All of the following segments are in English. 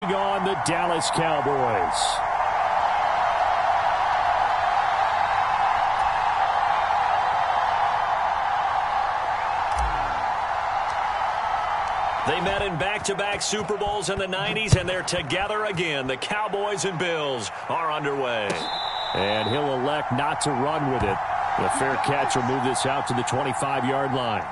On the Dallas Cowboys. They met in back-to-back Super Bowls in the 90s, and they're together again. The Cowboys and Bills are underway. And he'll elect not to run with it. The fair catch will move this out to the 25-yard line.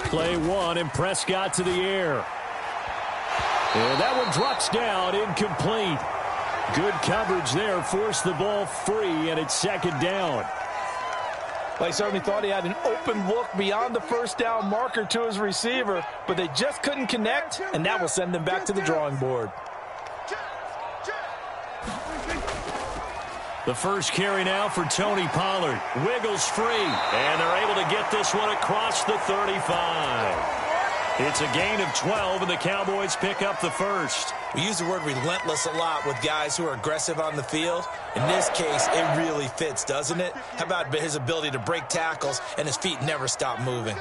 Play one, and Prescott to the air. And that one drops down, incomplete. Good coverage there, forced the ball free, and it's second down. Well, he certainly thought he had an open look beyond the first down marker to his receiver, but they just couldn't connect, and that will send them back to the drawing board. The first carry now for Tony Pollard. Wiggles free, and they're able to get this one across the 35. It's a gain of 12, and the Cowboys pick up the first. We use the word relentless a lot with guys who are aggressive on the field. In this case, it really fits, doesn't it? How about his ability to break tackles, and his feet never stop moving?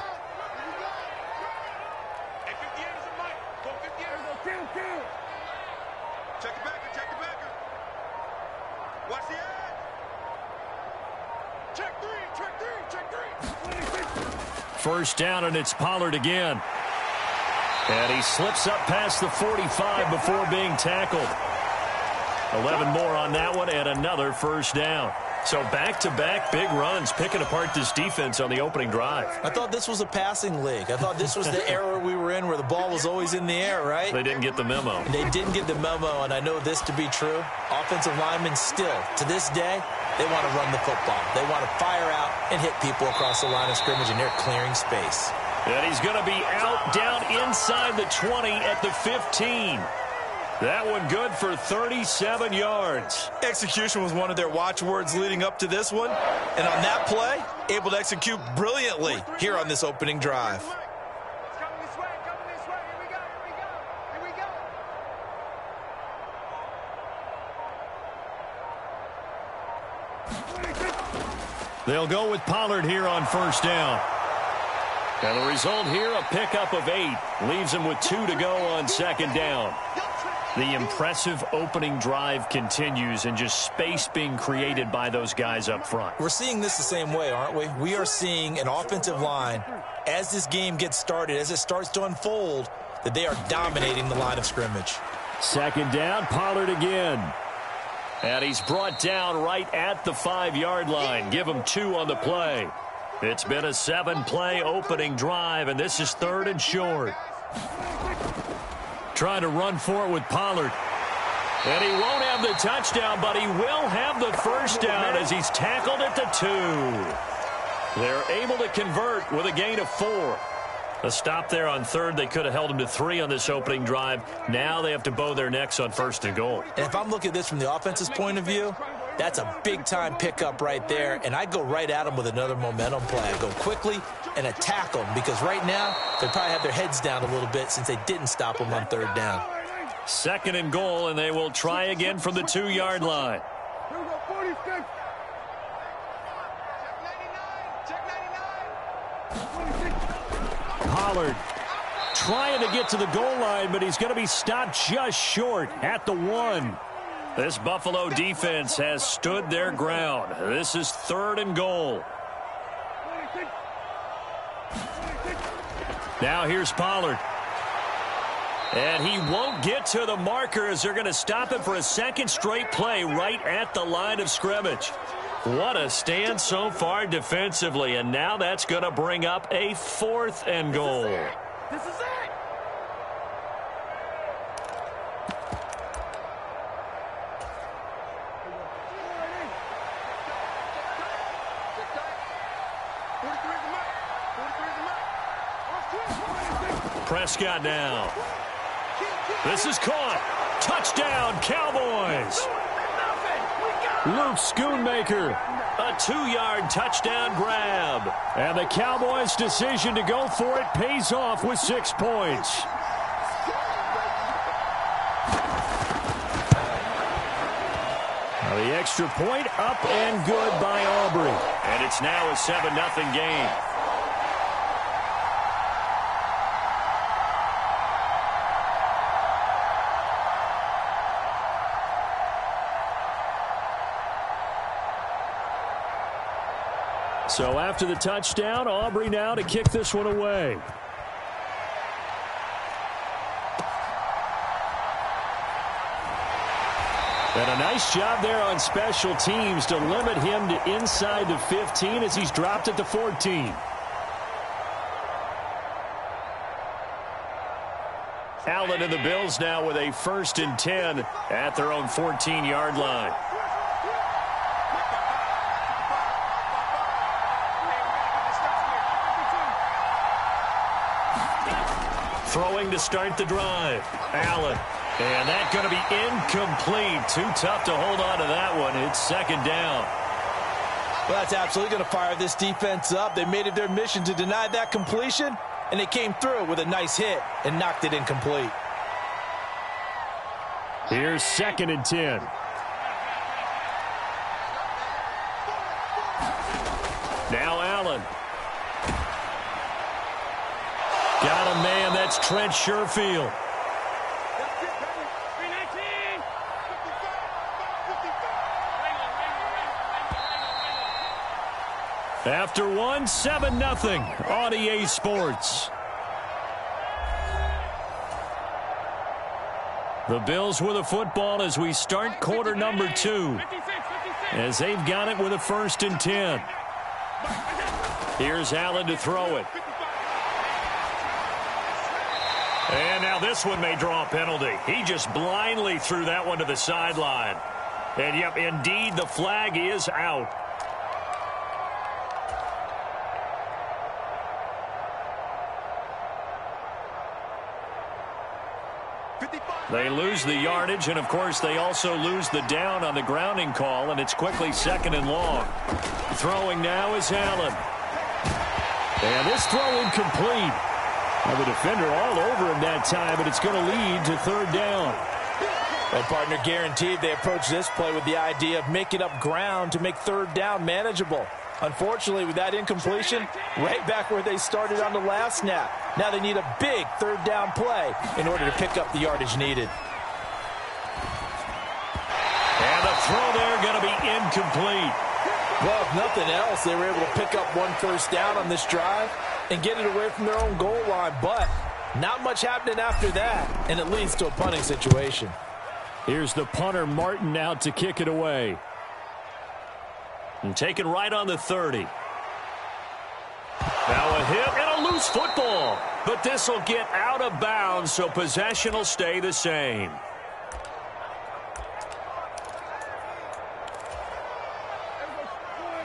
First down, and it's Pollard again. And he slips up past the 45 before being tackled. 11 more on that one, and another first down. So back-to-back big runs, picking apart this defense on the opening drive. I thought this was a passing league. I thought this was the era we were in where the ball was always in the air, right? They didn't get the memo. They didn't get the memo, and I know this to be true. Offensive linemen still, to this day, they want to run the football. They want to fire out and hit people across the line of scrimmage, and they're clearing space. And he's going to be out down inside the 20 at the 15. That one good for 37 yards. Execution was one of their watchwords leading up to this one. And on that play, able to execute brilliantly here on this opening drive. They'll go with Pollard here on first down. And the result here, a pickup of 8. Leaves him with 2 to go on second down. The impressive opening drive continues, and just space being created by those guys up front. We're seeing this the same way, aren't we? We are seeing an offensive line, as this game gets started, as it starts to unfold, that they are dominating the line of scrimmage. Second down, Pollard again. And he's brought down right at the 5-yard line. Give him 2 on the play. It's been a 7-play opening drive, and this is 3rd and short. Trying to run for it with Pollard. And he won't have the touchdown, but he will have the first down as he's tackled at the 2. They're able to convert with a gain of 4. A stop there on 3rd. They could have held him to 3 on this opening drive. Now they have to bow their necks on 1st and goal. And if I'm looking at this from the offense's point of view, that's a big-time pickup right there, and I go right at them with another momentum play. I go quickly and attack them, because right now they probably have their heads down a little bit since they didn't stop them on 3rd down. 2nd and goal, and they will try again from the 2-yard line. Pollard trying to get to the goal line, but he's going to be stopped just short at the 1. This Buffalo defense has stood their ground. This is 3rd and goal. Now here's Pollard. And he won't get to the marker as they're going to stop him for a 2nd straight play right at the line of scrimmage. What a stand so far defensively, and now that's going to bring up a 4th and goal. This is it! Prescott now. This is caught. Touchdown, Cowboys. Luke Schoonmaker, a 2-yard touchdown grab. And the Cowboys' decision to go for it pays off with 6 points. Now the extra point up and good by Aubrey. And it's now a 7-0 game. So after the touchdown, Aubrey now to kick this one away. And a nice job there on special teams to limit him to inside the 15 as he's dropped at the 14. Allen and the Bills now with a 1st and 10 at their own 14-yard line. Throwing to start the drive. Allen. And that's going to be incomplete. Too tough to hold on to that one. It's 2nd down. Well, that's absolutely going to fire this defense up. They made it their mission to deny that completion, and they came through with a nice hit and knocked it incomplete. Here's 2nd and 10. Now Allen. Got a man. That's Trent Sherfield. After 7-0 on EA Sports. The Bills with a football as we start quarter number 2. As they've got it with a 1st and 10. Here's Allen to throw it. And now this one may draw a penalty. He just blindly threw that one to the sideline. And, yep, indeed, the flag is out. They lose the yardage, and, of course, they also lose the down on the grounding call, and it's quickly 2nd and long. Throwing now is Allen. And this throw incomplete. Well, the defender all over him that time, but it's going to lead to 3rd down. Well, partner, guaranteed they approach this play with the idea of making up ground to make 3rd down manageable. Unfortunately, with that incompletion, right back where they started on the last snap. Now they need a big 3rd down play in order to pick up the yardage needed. And the throw there going to be incomplete. Well, if nothing else, they were able to pick up 1 first down on this drive and get it away from their own goal line. But not much happening after that, and it leads to a punting situation. Here's the punter, Martin, out to kick it away. And taken right on the 30. Now a hit and a loose football. But this will get out of bounds, so possession will stay the same.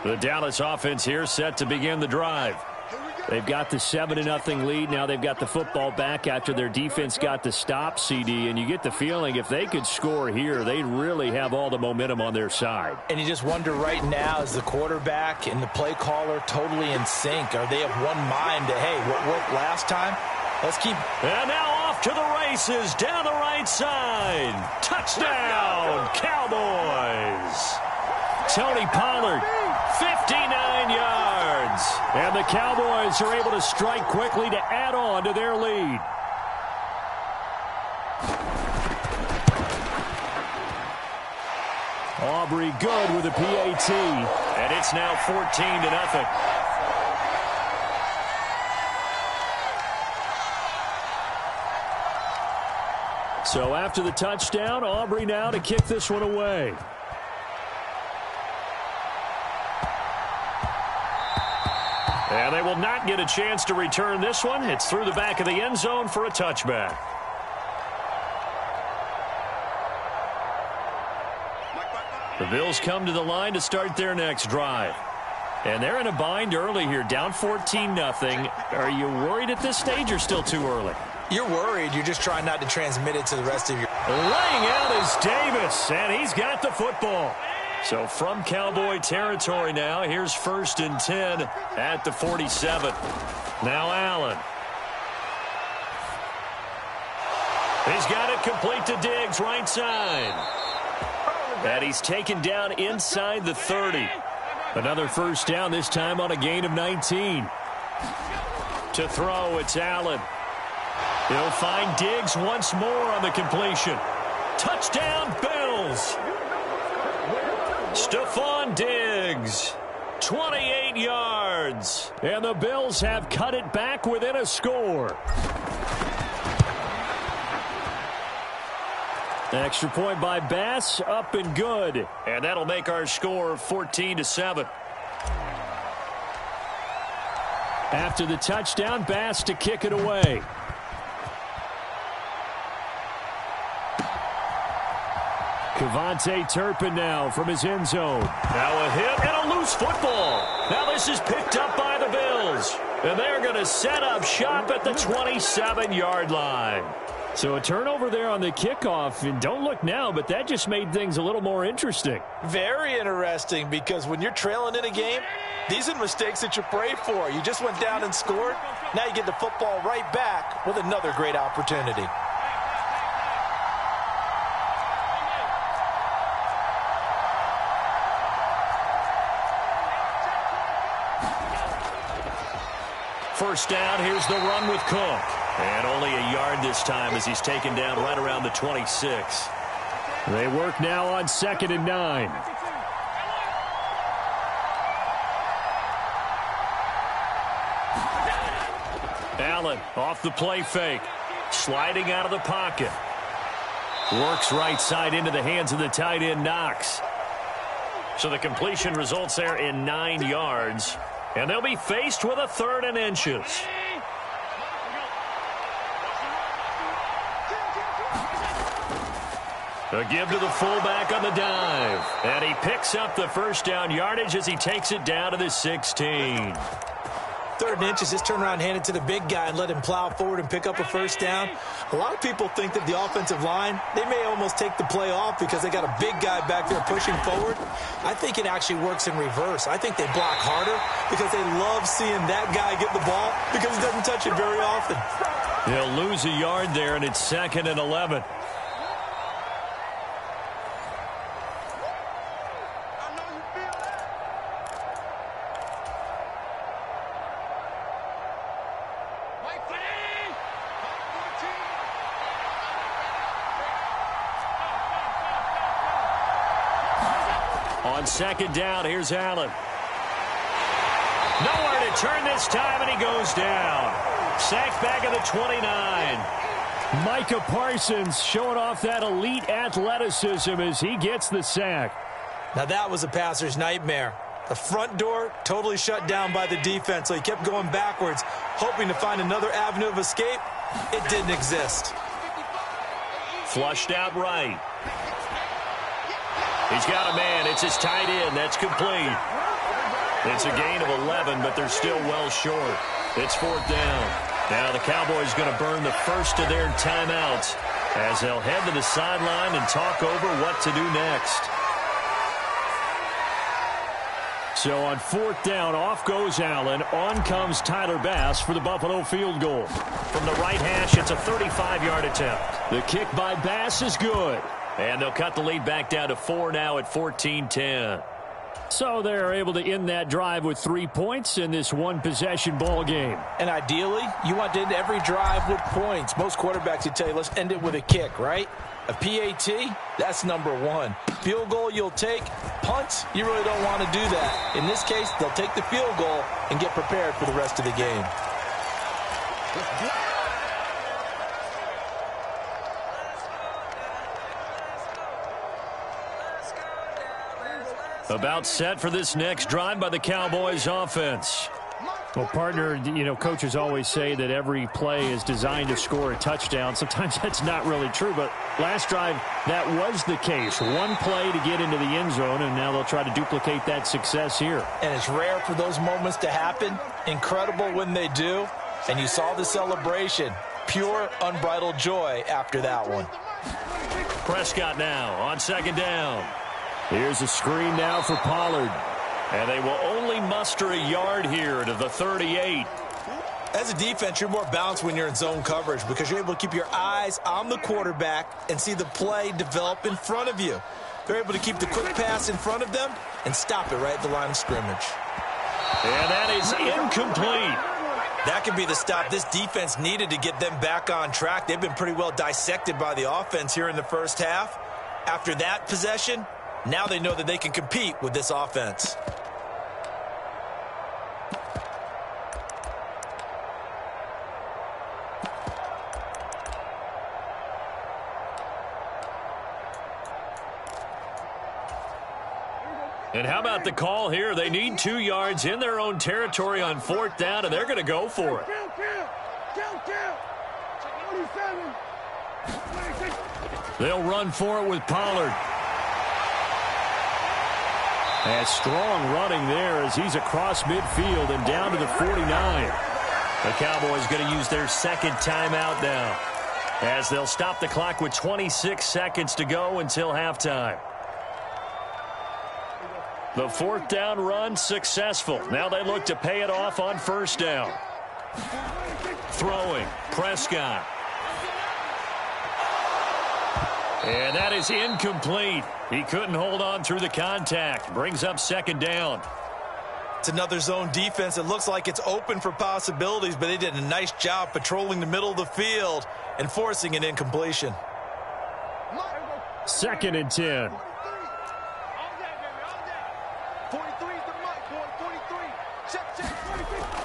The Dallas offense here set to begin the drive. They've got the 7-0 lead. Now they've got the football back after their defense got the stop, CD. And you get the feeling if they could score here, they'd really have all the momentum on their side. And you just wonder right now, is the quarterback and the play caller totally in sync? Are they of one mind to, hey, what worked last time? Let's keep. And now off to the races down the right side. Touchdown, Cowboys. Tony Pollard, 59 yards. And the Cowboys are able to strike quickly to add on to their lead. Aubrey good with a PAT. And it's now 14-0. So after the touchdown, Aubrey now to kick this one away. And they will not get a chance to return this one. It's through the back of the end zone for a touchback. The Bills come to the line to start their next drive. And they're in a bind early here, down 14-0. Are you worried at this stage or still too early? You're worried. You're just trying not to transmit it to the rest of your... Laying out is Davis, and he's got the football. So from Cowboy territory now, here's 1st and 10 at the 47. Now Allen. He's got it complete to Diggs, right side. And he's taken down inside the 30. Another 1st down, this time on a gain of 19. To throw, it's Allen. He'll find Diggs once more on the completion. Touchdown, Bills. Stephon Diggs, 28 yards. And the Bills have cut it back within a score. Extra point by Bass, up and good. And that'll make our score 14-7. After the touchdown, Bass to kick it away. Kevontae Turpin now from his end zone. Now a hit and a loose football. Now this is picked up by the Bills. And they're going to set up shop at the 27-yard line. So a turnover there on the kickoff. And don't look now, but that just made things a little more interesting. Very interesting, because when you're trailing in a game, these are mistakes that you pray for. You just went down and scored. Now you get the football right back with another great opportunity. First down, here's the run with Cook. And only a yard this time as he's taken down right around the 26. They work now on 2nd and 9. Allen off the play fake. Sliding out of the pocket. Works right side into the hands of the tight end, Knox. So the completion results there in 9 yards. And they'll be faced with a 3rd and inches. A give to the fullback on the dive. And he picks up the 1st down yardage as he takes it down to the 16. 3rd and inches, just turn around, hand it to the big guy and let him plow forward and pick up a 1st down. A lot of people think that the offensive line, they may almost take the play off because they got a big guy back there pushing forward. I think it actually works in reverse. I think they block harder because they love seeing that guy get the ball because he doesn't touch it very often. They'll lose a yard there, and it's 2nd and 11. On 2nd down, here's Allen. Nowhere to turn this time, and he goes down. Sacked back at the 29. Micah Parsons showing off that elite athleticism as he gets the sack. Now that was a passer's nightmare. The front door totally shut down by the defense, so he kept going backwards, hoping to find another avenue of escape. It didn't exist. Flushed out right. He's got a man. It's his tight end. That's complete. It's a gain of 11, but they're still well short. It's 4th down. Now the Cowboys going to burn the first of their timeouts as they'll head to the sideline and talk over what to do next. So on 4th down, off goes Allen. On comes Tyler Bass for the Buffalo field goal. From the right hash, it's a 35-yard attempt. The kick by Bass is good. And they'll cut the lead back down to 4 now at 14-10. So they're able to end that drive with 3 points in this one-possession ball game. And ideally, you want to end every drive with points. Most quarterbacks would tell you, let's end it with a kick, right? A PAT, that's number 1. Field goal you'll take. Punts, you really don't want to do that. In this case, they'll take the field goal and get prepared for the rest of the game. About set for this next drive by the Cowboys offense. Well, partner, coaches always say that every play is designed to score a touchdown. Sometimes that's not really true, but last drive, that was the case. One play to get into the end zone, and now they'll try to duplicate that success here. And it's rare for those moments to happen. Incredible when they do. And you saw the celebration. pure, unbridled joy after that one. Prescott now on second down. Here's a screen now for Pollard. And they will only muster a yard here to the 38. As a defense, you're more balanced when you're in zone coverage because you're able to keep your eyes on the quarterback and see the play develop in front of you. They're able to keep the quick pass in front of them and stop it right at the line of scrimmage. And that is incomplete. That could be the stop this defense needed to get them back on track. They've been pretty well dissected by the offense here in the first half. After that possession, now they know that they can compete with this offense. And how about the call here? They need 2 yards in their own territory on 4th down, and they're going to go for it. They'll run for it with Pollard. And strong running there as he's across midfield and down to the 49. The Cowboys going to use their second timeout now, as they'll stop the clock with 26 seconds to go until halftime. The 4th down run successful. Now they look to pay it off on 1st down. Throwing, Prescott. And that is incomplete. He couldn't hold on through the contact. Brings up 2nd down. It's another zone defense. It looks like it's open for possibilities, but they did a nice job patrolling the middle of the field and forcing an incompletion. 2nd and 10.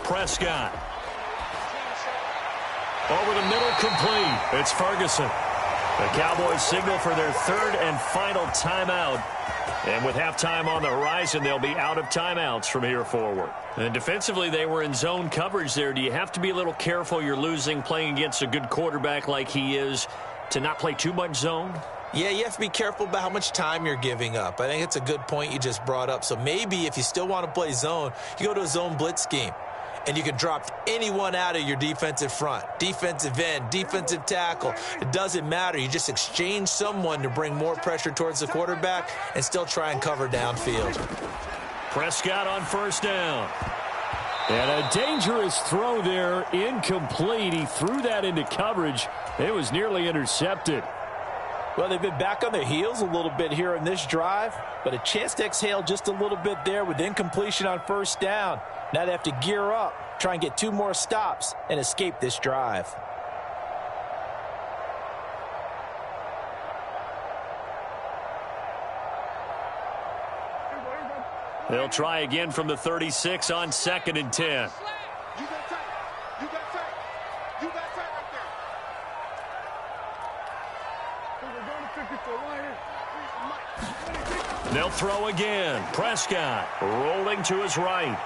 Prescott. Over the middle, complete. It's Ferguson. The Cowboys signal for their 3rd and final timeout. And with halftime on the horizon, they'll be out of timeouts from here forward. And defensively, they were in zone coverage there. Do you have to be a little careful you're losing playing against a good quarterback like he is to not play too much zone? Yeah, you have to be careful about how much time you're giving up. I think it's a good point you just brought up. So maybe if you still want to play zone, you go to a zone blitz scheme. And you can drop anyone out of your defensive front, defensive end, defensive tackle. It doesn't matter. You just exchange someone to bring more pressure towards the quarterback and still try and cover downfield. Prescott on 1st down. And a dangerous throw there, incomplete. He threw that into coverage. It was nearly intercepted. Well, they've been back on their heels a little bit here in this drive, but a chance to exhale just a little bit there with incompletion on 1st down. Now they have to gear up, try and get 2 more stops, and escape this drive. They'll try again from the 36 on 2nd and 10. They'll throw again. Prescott rolling to his right.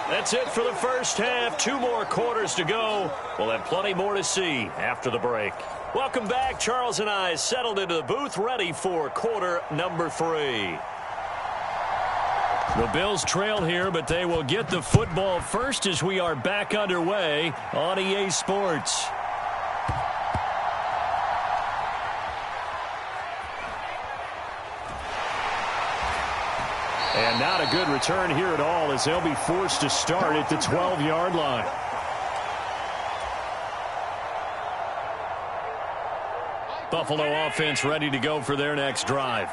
That's it for the first half. 2 more quarters to go. We'll have plenty more to see after the break. Welcome back. Charles and I settled into the booth, ready for quarter number 3. The Bills trail here, but they will get the football first as we are back underway on EA Sports. And not a good return here at all as they'll be forced to start at the 12-yard line. Buffalo offense ready to go for their next drive.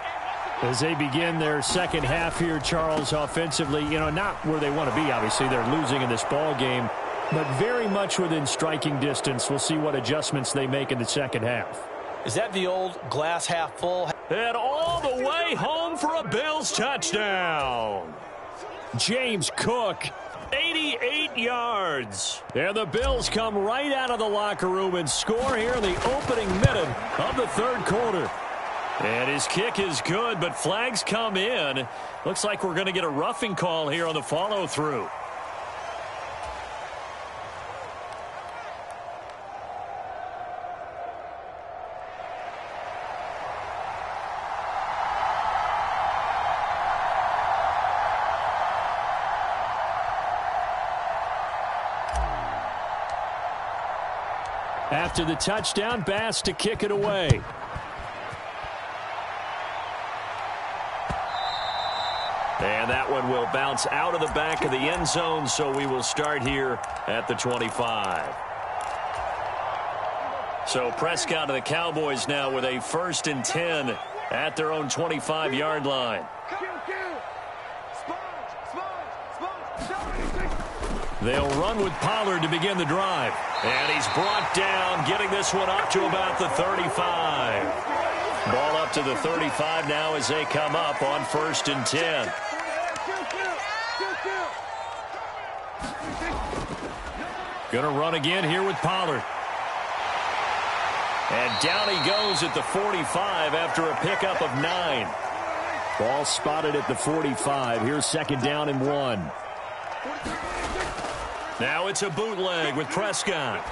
As they begin their second half here, Charles, offensively, not where they want to be, obviously. They're losing in this ball game, but very much within striking distance. We'll see what adjustments they make in the second half. Is that the old glass half full? And all the way home for a Bills touchdown. James Cook, 88 yards. And the Bills come right out of the locker room and score here in the opening minute of the 3rd quarter. And his kick is good, but flags come in. Looks like we're going to get a roughing call here on the follow-through. After the touchdown, Bass to kick it away. And that one will bounce out of the back of the end zone, so we will start here at the 25. So Prescott and the Cowboys now with a 1st and 10 at their own 25-yard line. They'll run with Pollard to begin the drive. And he's brought down, getting this one up to about the 35. Ball up to the 35 now as they come up on 1st and 10. Going to run again here with Pollard. And down he goes at the 45 after a pickup of 9. Ball spotted at the 45. Here's 2nd down and 1. Now it's a bootleg with Prescott.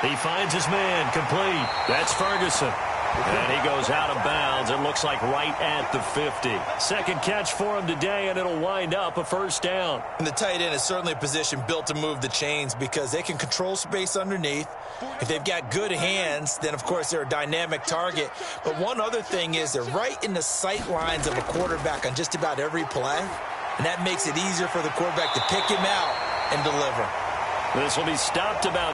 He finds his man, complete. That's Ferguson. And he goes out of bounds. It looks like right at the 50. 2nd catch for him today, and it'll wind up a 1st down. And the tight end is certainly a position built to move the chains because they can control space underneath. If they've got good hands, then, of course, they're a dynamic target. But one other thing is they're right in the sight lines of a quarterback on just about every play. And that makes it easier for the quarterback to pick him out and deliver. This will be stopped about